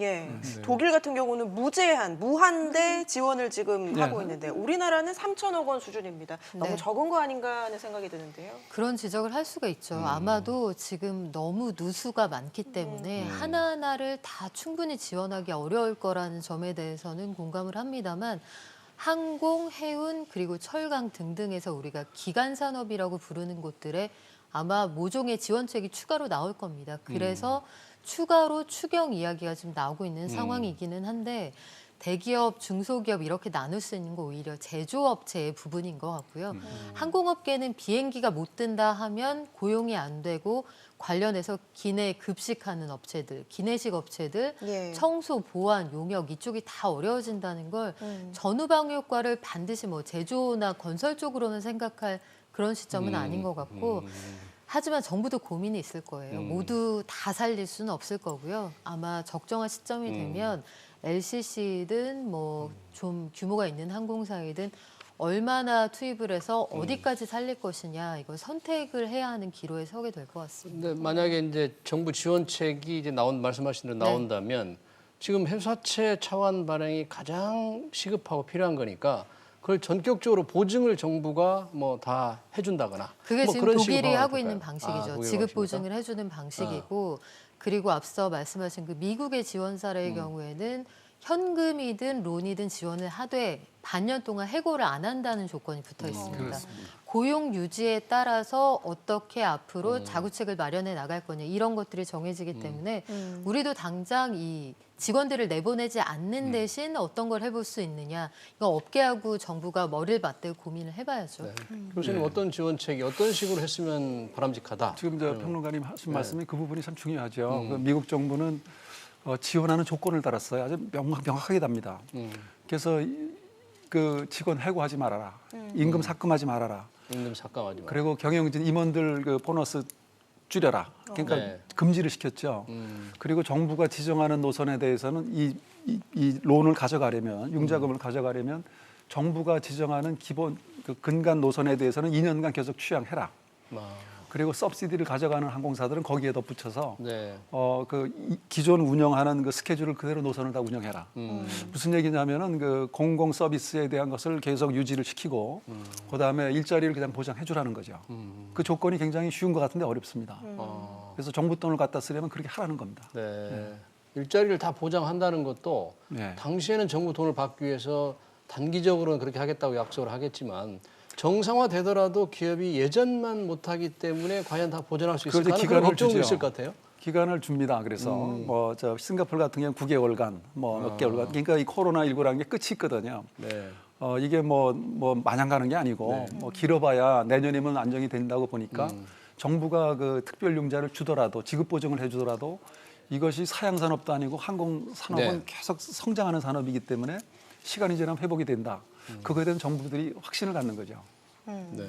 예. 네. 독일 같은 경우는 무제한, 무한대 지원을 지금 네. 하고 있는데 우리나라는 3천억 원 수준입니다. 너무 네. 적은 거 아닌가 하는 생각이 드는데요. 그런 지적을 할 수가 있죠. 아마도 지금 너무 누수가 많기 때문에 하나하나를 다 충분히 지원하기 어려울 거라는 점에 대해서는 공감을 합니다만 항공, 해운, 그리고 철강 등등에서 우리가 기간 산업이라고 부르는 곳들에 아마 모종의 지원책이 추가로 나올 겁니다. 그래서 추가로 추경 이야기가 지금 나오고 있는 상황이기는 한데 대기업, 중소기업 이렇게 나눌 수 있는 거 오히려 제조업체의 부분인 것 같고요. 항공업계는 비행기가 못 뜬다 하면 고용이 안 되고 관련해서 기내 급식하는 업체들, 기내식 업체들, 예. 청소, 보안, 용역 이쪽이 다 어려워진다는 걸 전후방위 효과를 반드시 뭐 제조나 건설 쪽으로만 생각할 그런 시점은 아닌 것 같고 하지만 정부도 고민이 있을 거예요. 모두 다 살릴 수는 없을 거고요. 아마 적정한 시점이 되면 LCC든 뭐 좀 규모가 있는 항공사이든 얼마나 투입을 해서 어디까지 살릴 것이냐 이걸 선택을 해야 하는 기로에 서게 될 것 같습니다. 근데 만약에 이제 정부 지원책이 이제 말씀하신 대로 나온다면 지금 회사채 차환 발행이 가장 시급하고 필요한 거니까 그걸 전격적으로 보증을 정부가 뭐 다 해준다거나 그게 뭐 지금 그런 독일이 식으로 하고 하면 있는 어떨까요? 방식이죠. 독일 지급 방식입니까? 보증을 해주는 방식이고 그리고 앞서 말씀하신 그 미국의 지원 사례의 경우에는 현금이든 론이든 지원을 하되 반년 동안 해고를 안 한다는 조건이 붙어 있습니다. 고용 유지에 따라서 어떻게 앞으로 자구책을 마련해 나갈 거냐 이런 것들이 정해지기 때문에 우리도 당장 이 직원들을 내보내지 않는 대신 어떤 걸 해볼 수 있느냐 이거 업계하고 정부가 머리를 맞대고 고민을 해봐야죠. 네. 교수님 어떤 지원책이 어떤 식으로 했으면 바람직하다? 지금 저 평론가님 하신 말씀이 그 부분이 참 중요하죠. 그 미국 정부는 지원하는 조건을 달았어요. 아주 명확하게 답니다. 그래서 그 직원 해고하지 말아라. 임금 삭감하지 말아라. 임금 삭감하지 마. 그리고 경영진 임원들 그 보너스 줄여라. 그러니까 네. 금지를 시켰죠. 그리고 정부가 지정하는 노선에 대해서는 이 론을 가져가려면 융자금을 가져가려면 정부가 지정하는 기본 그 근간 노선에 대해서는 2년간 계속 취항해라. 그리고 서브시디를 가져가는 항공사들은 거기에 덧붙여서 네. 기존 운영하는 그 스케줄을 그대로 노선을 다 운영해라. 무슨 얘기냐면은 그 공공 서비스에 대한 것을 계속 유지를 시키고 그다음에 일자리를 그냥 보장해 주라는 거죠. 그 조건이 굉장히 쉬운 것 같은데 어렵습니다. 그래서 정부 돈을 갖다 쓰려면 그렇게 하라는 겁니다. 네. 일자리를 다 보장한다는 것도 네. 당시에는 정부 돈을 받기 위해서 단기적으로는 그렇게 하겠다고 약속을 하겠지만 정상화되더라도 기업이 예전만 못하기 때문에 과연 다 보전할 수 있을까 하는 그런 걱정도 있을 것 같아요. 기간을 줍니다. 그래서 뭐 저 싱가포르 같은 경우는 9개월간 뭐 몇 개월간 그러니까 이 코로나19라는 게 끝이 있거든요. 네. 이게 뭐 마냥 가는 게 아니고 뭐 길어봐야 내년이면 안정이 된다고 보니까 정부가 그 특별 융자를 주더라도 지급 보증을 해주더라도 이것이 사양 산업도 아니고 항공 산업은 네. 계속 성장하는 산업이기 때문에 시간이 지나면 회복이 된다. 그거에 대한 정부들이 확신을 갖는 거죠. 네.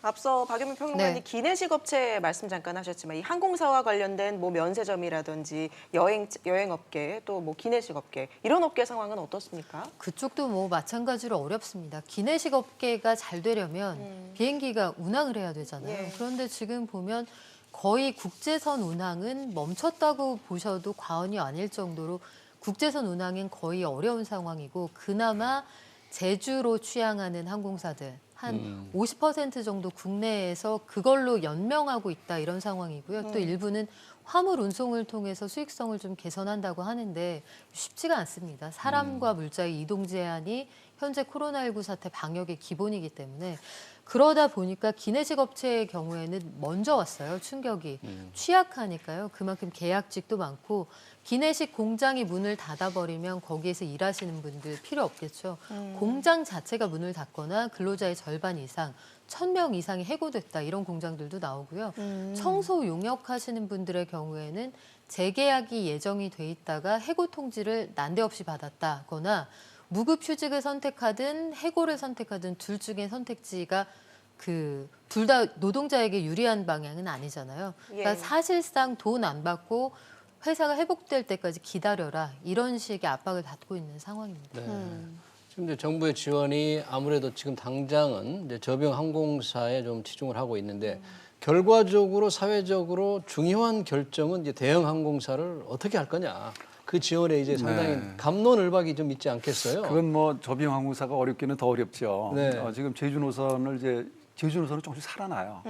앞서 박연미 평론가님 네. 기내식 업체 말씀 잠깐 하셨지만 이 항공사와 관련된 뭐 면세점이라든지 여행업계 또 뭐 기내식 업계 이런 업계 상황은 어떻습니까? 그쪽도 뭐 마찬가지로 어렵습니다. 기내식 업계가 잘 되려면 비행기가 운항을 해야 되잖아요. 예. 그런데 지금 보면 거의 국제선 운항은 멈췄다고 보셔도 과언이 아닐 정도로 국제선 운항은 거의 어려운 상황이고 그나마 제주로 취항하는 항공사들 한 50% 정도 국내에서 그걸로 연명하고 있다 이런 상황이고요. 또 일부는 화물 운송을 통해서 수익성을 좀 개선한다고 하는데 쉽지가 않습니다. 사람과 물자의 이동 제한이 현재 코로나19 사태 방역의 기본이기 때문에 그러다 보니까 기내식 업체의 경우에는 먼저 왔어요. 충격이. 취약하니까요. 그만큼 계약직도 많고 기내식 공장이 문을 닫아버리면 거기에서 일하시는 분들 필요 없겠죠. 공장 자체가 문을 닫거나 근로자의 절반 이상, 1,000명 이상이 해고됐다 이런 공장들도 나오고요. 청소 용역 하시는 분들의 경우에는 재계약이 예정이 돼 있다가 해고 통지를 난데없이 받았다거나 무급휴직을 선택하든 해고를 선택하든 둘 중에 선택지가 그 둘 다 노동자에게 유리한 방향은 아니잖아요. 그러니까 예. 사실상 돈 안 받고 회사가 회복될 때까지 기다려라 이런 식의 압박을 받고 있는 상황입니다. 네. 지금 이제 정부의 지원이 아무래도 지금 당장은 이제 저비용 항공사에 좀 치중을 하고 있는데 결과적으로 사회적으로 중요한 결정은 이제 대형 항공사를 어떻게 할 거냐. 그 지원에 이제 상당히 네. 갑론을박이 좀 있지 않겠어요? 그건 뭐 저비용항공사가 어렵기는 더 어렵죠. 네. 지금 제주노선은 조금씩 살아나요.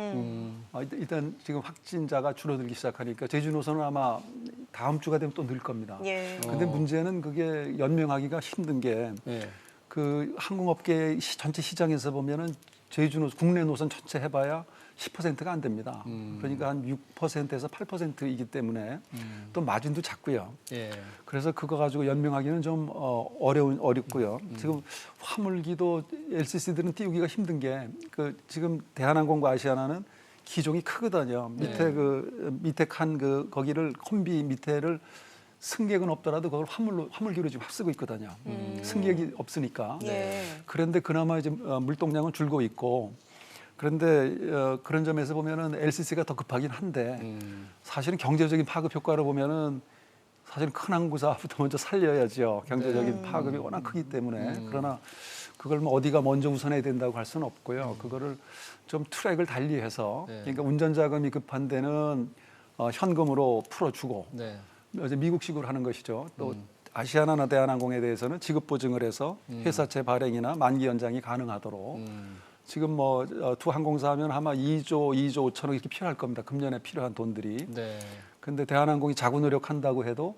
일단 지금 확진자가 줄어들기 시작하니까 제주노선은 아마 다음 주가 되면 또 늘 겁니다. 예. 근데 문제는 그게 연명하기가 힘든 게 예. 그 항공업계 전체 시장에서 보면은 국내 노선 전체 해봐야 10%가 안 됩니다. 그러니까 한 6%에서 8%이기 때문에 또 마진도 작고요. 예. 그래서 그거 가지고 연명하기는 좀 어렵고요. 지금 화물기도 LCC들은 띄우기가 힘든 게 그 지금 대한항공과 아시아나는 기종이 크거든요. 밑에 칸 거기를 콤비 밑에를 승객은 없더라도 그걸 화물기로 지금 쓰고 있거든요. 승객이 없으니까. 예. 그런데 그나마 이제 물동량은 줄고 있고 그런데 그런 점에서 보면은 LCC가 더 급하긴 한데 사실은 경제적인 파급 효과로 보면은 사실은 큰 항공사부터 먼저 살려야죠. 경제적인 파급이 워낙 크기 때문에. 그러나 그걸 뭐 어디가 먼저 우선해야 된다고 할 수는 없고요. 그거를 좀 트랙을 달리해서 그러니까 운전자금이 급한 데는 현금으로 풀어주고 네. 이제 미국식으로 하는 것이죠. 또 아시아나나 대한항공에 대해서는 지급 보증을 해서 회사채 발행이나 만기 연장이 가능하도록 지금 뭐 두 항공사 하면 아마 2조 5천억 이렇게 필요할 겁니다. 금년에 필요한 돈들이. 네. 근데 대한항공이 자구 노력한다고 해도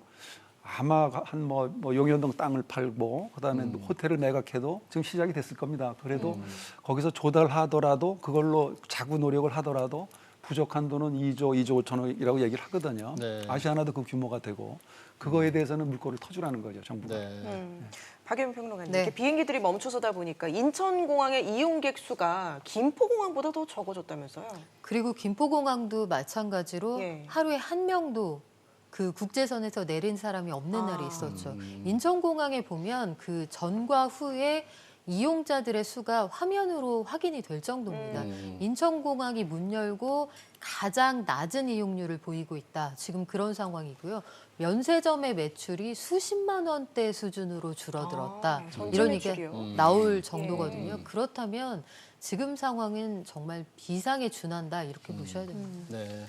아마 한 뭐 용현동 땅을 팔고 그다음에 호텔을 매각해도 지금 시작이 됐을 겁니다. 그래도 거기서 조달하더라도 그걸로 자구 노력을 하더라도 부족한 돈은 2조 5천억이라고 얘기를 하거든요. 네. 아시아나도 그 규모가 되고 그거에 대해서는 물꼬를 터주라는 거죠, 정부가. 네. 박예민 평론가님, 네. 이렇게 비행기들이 멈춰서다 보니까 인천공항의 이용객 수가 김포공항보다 더 적어졌다면서요? 그리고 김포공항도 마찬가지로 예. 하루에 한 명도 그 국제선에서 내린 사람이 없는 날이 있었죠. 인천공항에 보면 그 전과 후에 이용자들의 수가 화면으로 확인이 될 정도입니다. 인천공항이 문 열고 가장 낮은 이용률을 보이고 있다. 지금 그런 상황이고요. 면세점의 매출이 수십만 원대 수준으로 줄어들었다. 전체 이런 얘기가 매출이요? 나올 정도거든요. 그렇다면 지금 상황은 정말 비상에 준한다 이렇게 보셔야 됩니다. 네.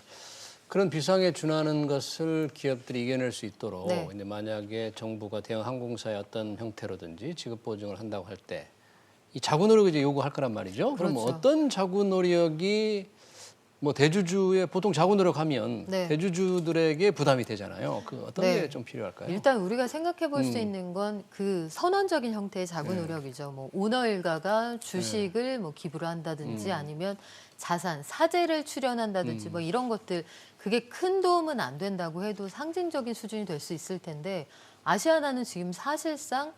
그런 비상에 준하는 것을 기업들이 이겨낼 수 있도록 네. 이제 만약에 정부가 대형 항공사의 어떤 형태로든지 지급 보증을 한다고 할 때 이 자구 노력을 이제 요구할 거란 말이죠. 그럼 그렇죠. 어떤 자구 노력이 뭐 대주주의 보통 자구 노력하면 네. 대주주들에게 부담이 되잖아요. 그 어떤 네. 게 좀 필요할까요? 일단 우리가 생각해 볼 수 있는 건 그 선언적인 형태의 자구 노력이죠. 뭐 오너 일가가 주식을 뭐 기부를 한다든지 아니면 자산, 사재를 출연한다든지 뭐 이런 것들 그게 큰 도움은 안 된다고 해도 상징적인 수준이 될 수 있을 텐데 아시아나는 지금 사실상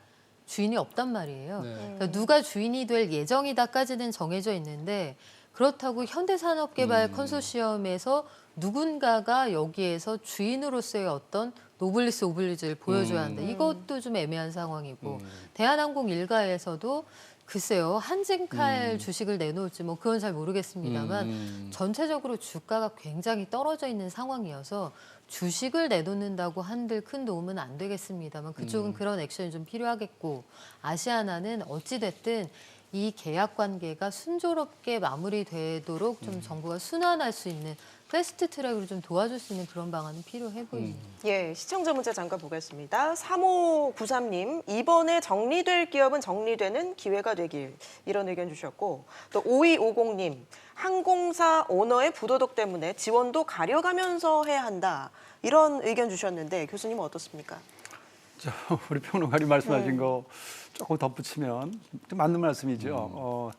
주인이 없단 말이에요. 네. 그러니까 누가 주인이 될 예정이다까지는 정해져 있는데 그렇다고 현대산업개발 컨소시엄에서 누군가가 여기에서 주인으로서의 어떤 노블리스 오블리주를 보여줘야 한다. 이것도 좀 애매한 상황이고 대한항공 일가에서도 글쎄요 한진칼 주식을 내놓을지 뭐 그건 잘 모르겠습니다만 전체적으로 주가가 굉장히 떨어져 있는 상황이어서 주식을 내놓는다고 한들 큰 도움은 안 되겠습니다만 그쪽은 그런 액션이 좀 필요하겠고 아시아나는 어찌됐든 이 계약 관계가 순조롭게 마무리되도록 좀 정부가 순환할 수 있는 패스트 트랙으로 좀 도와줄 수 있는 그런 방안은 필요해 보입니다. 예, 시청자 문자 잠깐 보겠습니다. 3593님, 이번에 정리될 기업은 정리되는 기회가 되길 이런 의견 주셨고 또 5250님, 항공사 오너의 부도덕 때문에 지원도 가려가면서 해야 한다 이런 의견 주셨는데 교수님은 어떻습니까? 우리 평론가님 말씀하신 거 조금 덧붙이면 좀 맞는 말씀이죠.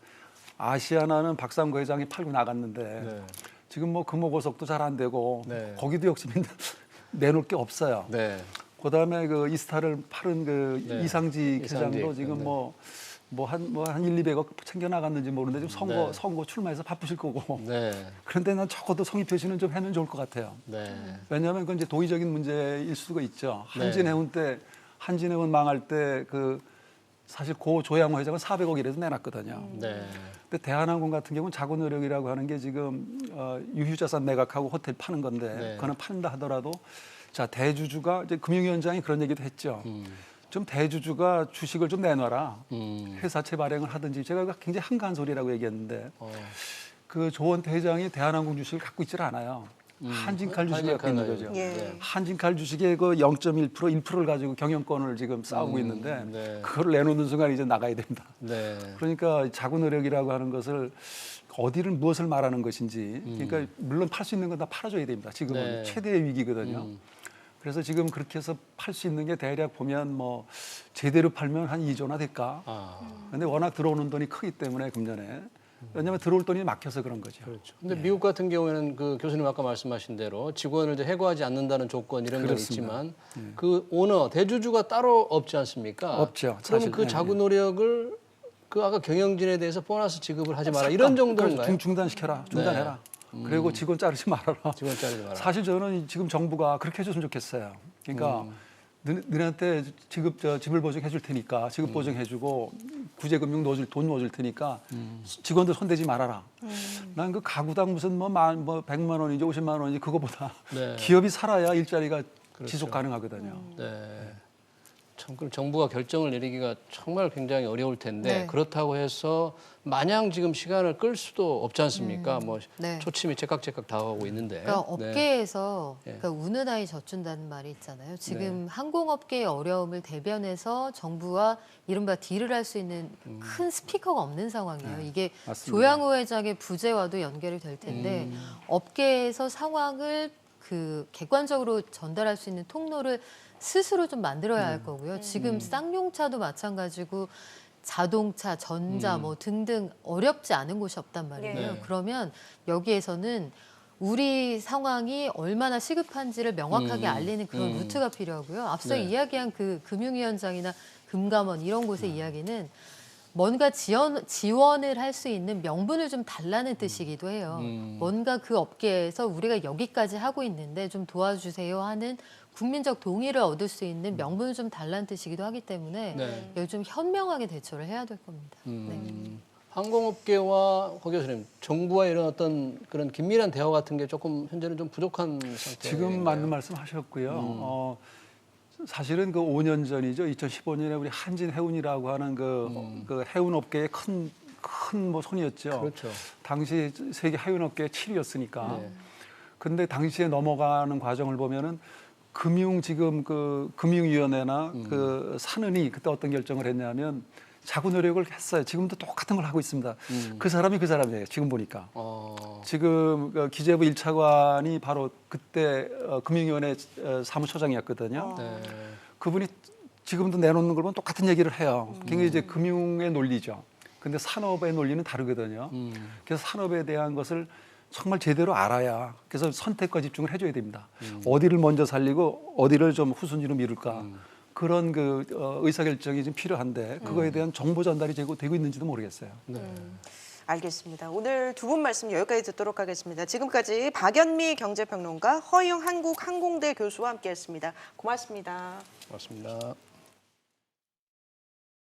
아시아나는 박상구 회장이 팔고 나갔는데 네. 지금 뭐 금호고속도 잘 안 되고 네. 거기도 역시 내놓을 게 없어요. 네. 그다음에 그 이스타를 파는 그 네. 이상직 이상직. 회장도 지금 네. 한 1, 200억 챙겨 나갔는지 모르는데 지금 네. 선거 출마해서 바쁘실 거고. 네. 그런데 난 적어도 성의 표시는 좀 하면 좋을 것 같아요. 네. 왜냐하면 그건 이제 도의적인 문제일 수가 있죠. 네. 한진해운 망할 때 그 사실 고 조양호 회장은 400억이라도 내놨거든요. 네. 근데 대한항공 같은 경우는 자구 노력이라고 하는 게 지금 유휴자산 매각하고 호텔 파는 건데 네. 그거는 판다 하더라도 자 대주주가 이제 금융위원장이 그런 얘기도 했죠. 좀 대주주가 주식을 좀 내놔라. 회사채 발행을 하든지 제가 굉장히 한가한 소리라고 얘기했는데 그 조원태 회장이 대한항공 주식을 갖고 있질 않아요. 한진칼 주식이 갖고 있는 거죠. 예. 한진칼 주식의 그 0.1%, 1%를 가지고 경영권을 지금 싸우고 있는데 네. 그걸 내놓는 순간 이제 나가야 됩니다. 네. 그러니까 자구 노력이라고 하는 것을 어디를 무엇을 말하는 것인지 그러니까 물론 팔 수 있는 건 다 팔아줘야 됩니다. 지금은 네. 최대의 위기거든요. 그래서 지금 그렇게 해서 팔 수 있는 게 대략 보면 뭐 제대로 팔면 한 2조나 될까. 근데 워낙 들어오는 돈이 크기 때문에 금년에 왜냐하면 들어올 돈이 막혀서 그런 거죠. 그렇죠. 근데 미국 같은 경우에는 그 교수님 아까 말씀하신 대로 직원을 이제 해고하지 않는다는 조건 이런 건 그렇습니다. 있지만 그 오너 대주주가 따로 없지 않습니까? 없죠. 그러면 사실, 그 자구 노력을 그 아까 경영진에 대해서 보너스 지급을 하지 마라 삭감. 이런 정도인가요? 그래서 중단시켜라, 중단해라. 그리고 직원 자르지 말아라. 직원 자르지 마라. 사실 저는 지금 정부가 그렇게 해줬으면 좋겠어요. 그러니까 너네한테 지불 보증 해줄 테니까 지급 보증 해주고 구제금융 돈 넣어줄 테니까 직원들 손대지 말아라. 난 그 가구당 무슨 뭐 100만 원인지 50만 원인지 그거보다 네. 기업이 살아야 일자리가 그렇죠. 지속 가능하거든요. 네. 참 그럼 정부가 결정을 내리기가 정말 굉장히 어려울 텐데 네. 그렇다고 해서 마냥 지금 시간을 끌 수도 없지 않습니까? 뭐 네. 초침이 제깍제깍 다가오고 있는데. 그러니까 네. 업계에서 예. 그러니까 우는 아이 젖준다는 말이 있잖아요. 지금 네. 항공업계의 어려움을 대변해서 정부와 이른바 딜을 할 수 있는 큰 스피커가 없는 상황이에요. 이게 맞습니다. 조양호 회장의 부재와도 연결이 될 텐데 업계에서 상황을 그 객관적으로 전달할 수 있는 통로를 스스로 좀 만들어야 할 거고요. 지금 쌍용차도 마찬가지고 자동차, 전자 뭐 등등 어렵지 않은 곳이 없단 말이에요. 네. 그러면 여기에서는 우리 상황이 얼마나 시급한지를 명확하게 알리는 그런 루트가 필요하고요. 앞서 네. 이야기한 그 금융위원장이나 금감원 이런 곳의 이야기는 뭔가 지원을 할 수 있는 명분을 좀 달라는 뜻이기도 해요. 뭔가 그 업계에서 우리가 여기까지 하고 있는데 좀 도와주세요 하는 국민적 동의를 얻을 수 있는 명분을 좀 달라는 뜻이기도 하기 때문에 네. 여기 좀 현명하게 대처를 해야 될 겁니다. 네. 항공업계와 고 교수님, 정부와 이런 어떤 그런 긴밀한 대화 같은 게 조금 현재는 좀 부족한 상태. 지금 맞는 말씀 하셨고요. 사실은 그 5년 전이죠. 2015년에 우리 한진해운이라고 하는 그 해운업계의 큰 뭐 손이었죠. 그렇죠. 당시 세계 해운업계의 7위였으니까. 네. 근데 당시에 넘어가는 과정을 보면은 지금 그 금융위원회나 그 산은이 그때 어떤 결정을 했냐면 자구 노력을 했어요. 지금도 똑같은 걸 하고 있습니다. 그 사람이 그 사람이에요. 지금 보니까. 지금 그 기재부 1차관이 바로 그때 금융위원회 사무처장이었거든요. 네. 그분이 지금도 내놓는 걸 보면 똑같은 얘기를 해요. 그게 이제 금융의 논리죠. 근데 산업의 논리는 다르거든요. 그래서 산업에 대한 것을 정말 제대로 알아야 그래서 선택과 집중을 해줘야 됩니다. 어디를 먼저 살리고 어디를 좀 후순위로 미룰까. 그런 그 의사결정이 좀 필요한데 그거에 대한 정보 전달이 되고 있는지도 모르겠어요. 네. 알겠습니다. 오늘 두 분 말씀 여기까지 듣도록 하겠습니다. 지금까지 박연미 경제평론가, 허이영 한국항공대 교수와 함께했습니다. 고맙습니다. 고맙습니다.